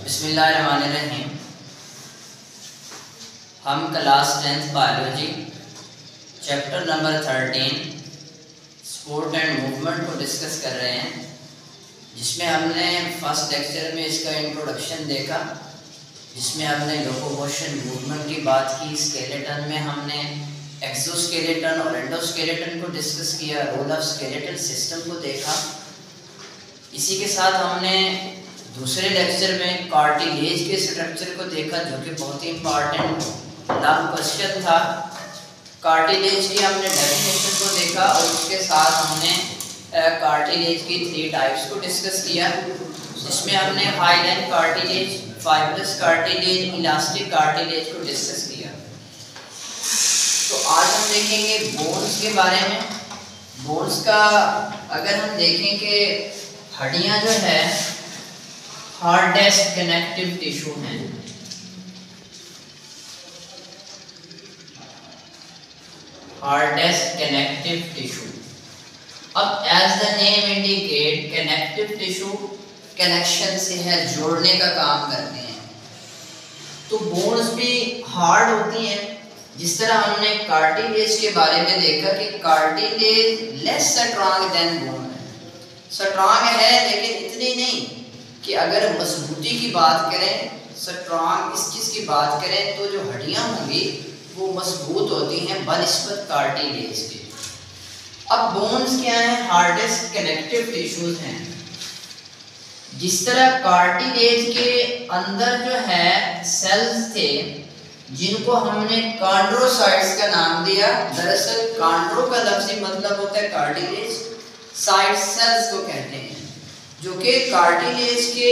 बिस्मिल्लाहिर्रहमानिर्रहीम। हम class 10th biology chapter number 13 sport and movement को डिस्कस कर रहे हैं, जिसमें हमने फर्स्ट लेक्चर में इसका इंट्रोडक्शन देखा, जिसमें हमने लोकोमोशन मूवमेंट की बात की। स्केलेटन में हमने एक्सोस्केलेटन और एंडोस्केलेटन को डिस्कस किया, रोल ऑफ स्केलेटल सिस्टम को देखा। इसी के साथ हमने दूसरे लेक्चर में कार्टिलेज के स्ट्रक्चर को देखा, जो कि बहुत ही इम्पॉर्टेंट लॉन्ग क्वेश्चन था। कार्टिलेज की हमने डेफिनेशन को देखा और उसके साथ हमने कार्टिलेज की 3 टाइप्स को डिस्कस किया, जिसमें हमने highline cartilage, fibrous cartilage, elastic cartilage को डिस्कस किया। तो आज हम देखेंगे बोन्स के बारे में। बोन्स का अगर हम देखें कि हड्डियां जो है हार्डेस्ट कनेक्टिव टिश्यू हैं। Hardest connective tissue. अब as the name indicate, connective tissue connection से है, जोड़ने का काम करते हैं। तो बोन्स भी हार्ड होती हैं। जिस तरह हमने कार्टिलेज के बारे में देखा कि cartilage less strong than bone है। स्ट्रॉन्ग है लेकिन इतनी नहीं कि अगर मजबूती की बात करें, स्ट्रॉन्ग इस चीज़ की बात करें, तो जो हड्डियां होंगी वो मजबूत होती हैं बनिस्बत कार्टिलेज के। अब बोन्स क्या हैं? हार्डेस्ट कनेक्टिव टिश्यूज हैं। जिस तरह कार्टिलेज के अंदर जो है सेल्स थे, जिनको हमने कॉन्ड्रोसाइट्स का नाम दिया। दरअसल कॉन्ड्रो का लफ्ज़ी मतलब होता है कार्टिलेज, साइट सेल्स को कहते हैं, जो कि कार्टिलेज के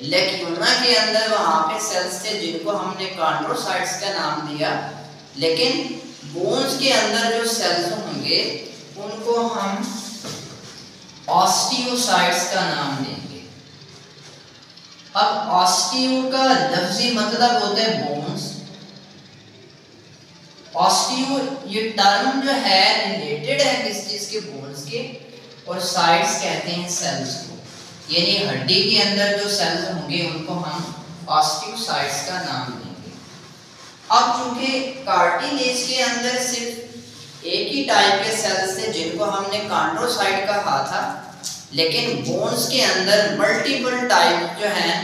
लेक्यूना के अंदर वहाँ पे सेल्स थे, जिनको हमने कॉन्ड्रोसाइट्स का नाम दिया। लेकिन बोन्स के अंदर जो सेल्स होंगे उनको हम ऑस्टियोसाइट्स का नाम देंगे। अब ऑस्टियो का लफ्ज़ी मतलब होता है बोन्स। ऑस्टियो ये टर्म जो है रिलेटेड है किस चीज़ के? बोन्स के। और साइट्स कहते हैं सेल्स को, यानी हड्डी के अंदर जो सेल्स होंगे उनको हम ऑस्टियोसाइट्स का नाम देंगे। अब चूंकि कार्टिलेज के अंदर सिर्फ एक ही टाइप के सेल्स थे, जिनको हमने कॉन्ड्रोसाइट कहा था, लेकिन बोन्स के अंदर मल्टीपल टाइप जो हैं,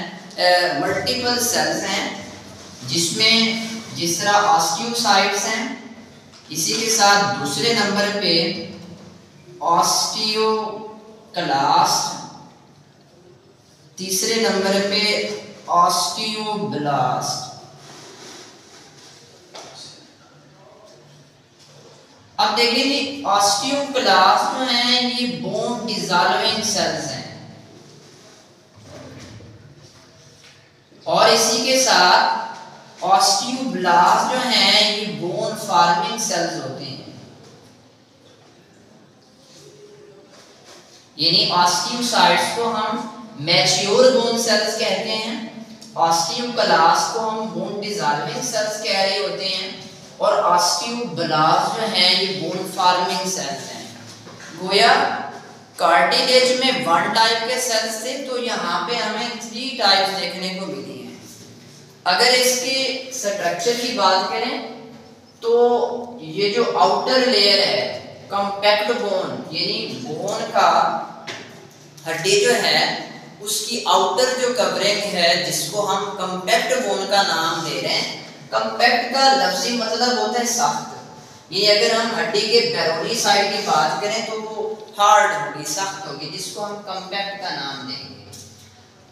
मल्टीपल सेल्स हैं, जिसमें जिस तरह ऑस्टियोसाइट्स हैं, इसी के साथ दूसरे नंबर पे ऑस्टियोक्लास्ट, तीसरे नंबर पे ऑस्टियोब्लास्ट। अब देखिए ऑस्टियोक्लास्ट जो हैं ये बोन डिसॉल्विंग सेल्स हैं, और इसी के साथ ऑस्टियोब्लास्ट जो हैं ये बोन फॉर्मिंग सेल्स होते हैं। यानी ऑस्टियोसाइट्स को हम मैच्योर बोन सेल्स कहते हैं, ऑस्टियोक्लास्ट को हम बोन डिसॉल्विंग सेल्स कह रहे होते हैं, और ऑस्टियोब्लास्ट जो हैं ये बोन फॉर्मिंग सेल्स हैं। गोया कार्टिलेज में 1 टाइप के सेल्स थे, तो यहाँ पे हमें 3 टाइप्स देखने को मिली हैं। अगर इसके स्ट्रक्चर की बात करें तो ये जो आउटर लेयर है कॉम्पैक्ट बोन, यानी बोन का हड्डी जो है उसकी आउटर जो कवरिंग है, जिसको हम कॉम्पैक्ट बोन का नाम दे रहे हैं। कॉम्पैक्ट का लफ्ज़ी मतलब होता है सख्त। ये अगर हम हड्डी के बैरोनी साइड की बात करें तो वो हार्ड होगी, सख्त होगी, जिसको हम कॉम्पैक्ट का नाम देंगे।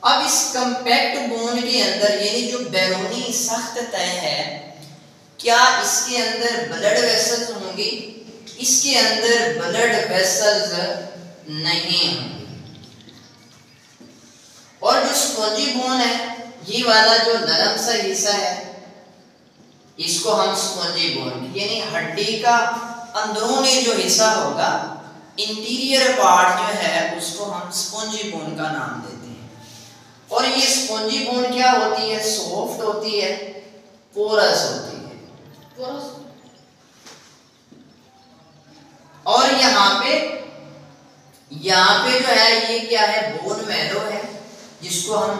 अब इस कॉम्पैक्ट बोन के अंदर यानी जो बैरोनी सख्त तय है, क्या इसके अंदर ब्लड वेसल्स होंगी? इसके अंदर ब्लड वेसल्स नहीं होंगे। और जो स्पॉन्जी बोन है, ये वाला जो नरम सा हिस्सा है, इसको हम स्पॉन्जी बोन, यानी हड्डी का अंदरूनी जो हिस्सा होगा, इंटीरियर पार्ट जो है, उसको हम स्पॉन्जी बोन का नाम देते हैं। और ये स्पॉन्जी बोन क्या होती है? सॉफ्ट होती है, पोरस होती है, पोरस। और यहाँ पे जो है ये क्या है? बोन मैरो है, जिसको हम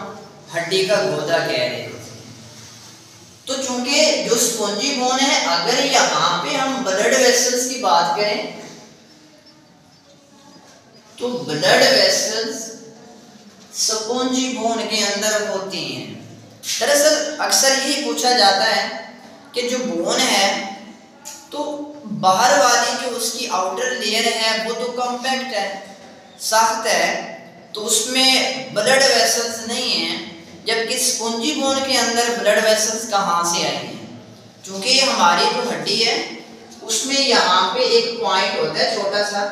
हड्डी का गोदा कह रहे होते हैं। तो चूंकि जो स्पॉन्जी बोन है, अगर यहाँ पे हम ब्लड वेसल्स की बात करें तो ब्लड वेसल्स स्पॉन्जी बोन के अंदर होती हैं। दरअसल अक्सर यही पूछा जाता है कि जो बोन है तो बाहर वाली जो उसकी आउटर लेयर है वो तो कॉम्पैक्ट है, सख्त है, तो उसमें ब्लड वेसल्स नहीं है, जबकि स्पॉन्जी बोन के अंदर ब्लड वेसल्स कहाँ से आएंगे? क्योंकि हमारी जो हड्डी है उसमें यहाँ पे एक पॉइंट होता है छोटा सा,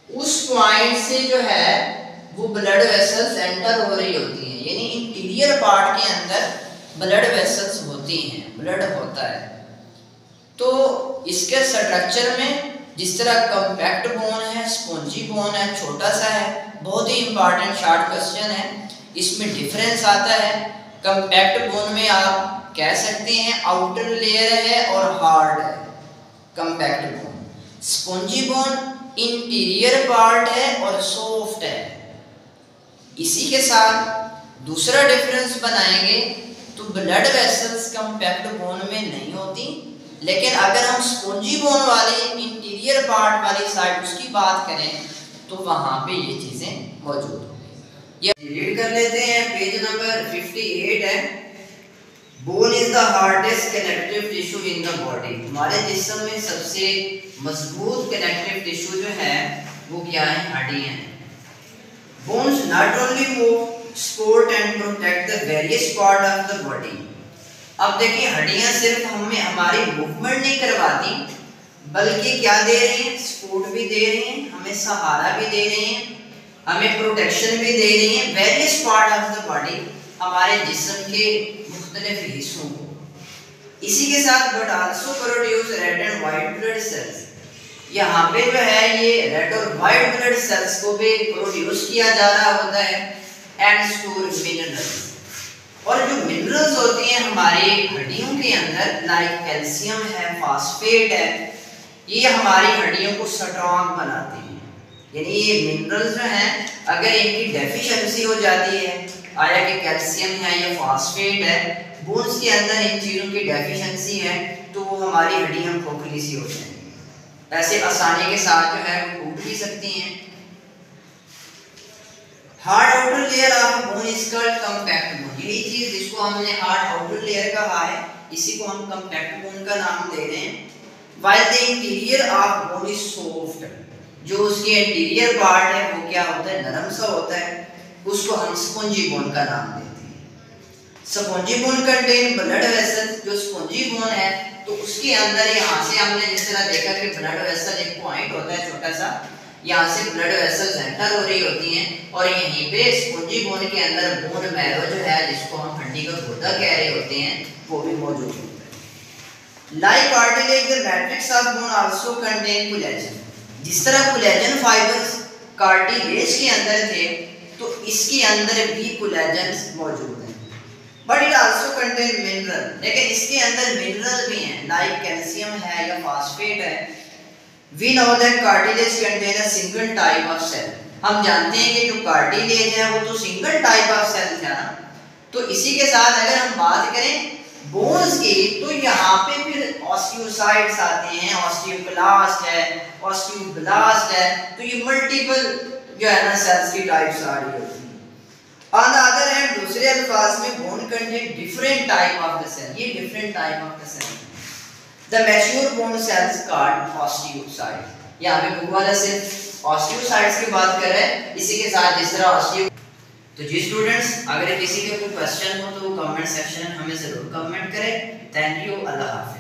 उस पॉइंट से जो है वो ब्लड वेसल्स एंटर हो रही होती हैं, यानी इंटीरियर पार्ट के अंदर ब्लड वेसल्स होती हैं, ब्लड होता है। तो इसके स्ट्रक्चर में जिस तरह कॉम्पैक्ट बोन है, स्पॉन्जी बोन है, छोटा सा है, बहुत ही इंपॉर्टेंट शॉर्ट क्वेश्चन है, इसमें डिफरेंस आता है। कॉम्पैक्ट बोन में आप कह सकते हैं आउटर लेयर है और हार्ड है compact bone. Spongy bone interior part है और सॉफ्ट है। इसी के साथ दूसरा डिफरेंस बनाएंगे तो ब्लड वेसल्स कॉम्पैक्ट बोन में नहीं होती, लेकिन अगर हम स्पॉन्जी बोन वाले इंटीरियर पार्ट वाली साइड उसकी बात करें तो वहां पे ये चीजें मौजूद होंगी। ये रीड कर लेते हैं, पेज नंबर 58 है। Bone is the hardest connective tissue in the body. हमारे जिस्म में सबसे मजबूत कनेक्टिव टिश्यू जो है वो क्या है? हड्डियां हैं। Bones not only move, support and protect the various part of the body. अब देखिए, हड्डियां सिर्फ हमें हमारी मूवमेंट नहीं करवाती, बल्कि क्या दे रही हैं? सपोर्ट भी दे रही हैं, हमें सहारा भी दे रही हैं, हमें प्रोटेक्शन भी दे रही हैं various part of the body, हमारे जिस्म के मुख्तलिफ हिस्सों को। इसी के साथ but also produce red and white blood cells. यहाँ पे जो है ये रेड और वाइट ब्लड सेल्स को भी प्रोड्यूस किया जा रहा होता है, एंड स्टोर मिनरल्स। और जो मिनरल्स होती हैं हमारी हड्डियों के अंदर, लाइक कैल्शियम है, फास्फेट है, ये हमारी हड्डियों को स्ट्रॉन्ग बनाती हैं। यानी ये मिनरल्स जो हैं अगर इनकी डेफिशिएंसी हो जाती है, आया कि कैल्शियम है या फास्फेट है, बोन्स के अंदर इन चीज़ों की डेफिशिएंसी है, तो वो हमारी हड्डियां खोखली सी हो जाएंगी, ऐसे आसानी के साथ जो है वो टूट भी सकती हैं। Hard outer layer of bone is called compact bone. यही चीज जिसको हमने हार्ड आउटर लेयर कहा है, इसी को हम कॉम्पैक्ट बोन का नाम दे रहे हैं। While the interior of bone is soft, जो उसके इंटीरियर पार्ट है वो क्या होता है? नरम सा होता है, उसको हम स्पॉन्जी बोन का नाम देते हैं। Spongy bone contain blood vessels. जो स्पॉन्जी बोन है तो उसके अंदर यहाँ से हमने जिस तरह देखा कि ब्लड वेसल एक पॉइंट होता है छोटा सा, यहाँ से ब्लड वेसल्स एंटर हो रही होती हैं, और यहीं पे स्पॉन्जी बोन के अंदर बोन मैरो जो है, जिसको हम हड्डी का गोदा कह रहे होते हैं, वो भी मौजूद होता है। Like cartilage the matrix of bone also contain collagen. जिस तरह कोलेजन फाइबर्स कार्टिलेज के अंदर थे, तो इसके अंदर भी कोलेजन मौजूद है। But it also contain mineral, लेकिन इसके अंदर मिनरल भी हैं, लाइक कैल्शियम है या फास्फेट है। We know that cartilage contain a single type of cell। हम जानते हैं कि जो कार्टिलेज है वो तो सिंगल टाइप ऑफ सेल है ना। तो इसी के साथ अगर हम बात करें बोन्स की, तो यहाँ पे फिर ऑस्टियोसाइट्स आते हैं, ऑस्टियोक्लास्ट है, ऑस्टियोब्लास्ट है, तो ये मल्टीपल जो है ना सेल्स की टाइप्स आ रही होती हैं। ऑन द अदर हैंड, दूसरे अल्फाज में bone contain different type of the cell. ये different type of the cell, The mature bone cells called osteocytes। यहाँ पे बुक वाला सिर्फ ऑस्टियोसाइट्स की बात कर रहे हैं, इसी के साथ जिस तरह ऑस्टियो। तो जी स्टूडेंट्स, अगर किसी के कोई क्वेश्चन हो तो वो कमेंट सेक्शन में हमें जरूर कमेंट करें। थैंक यू, अल्लाह हाफिज़।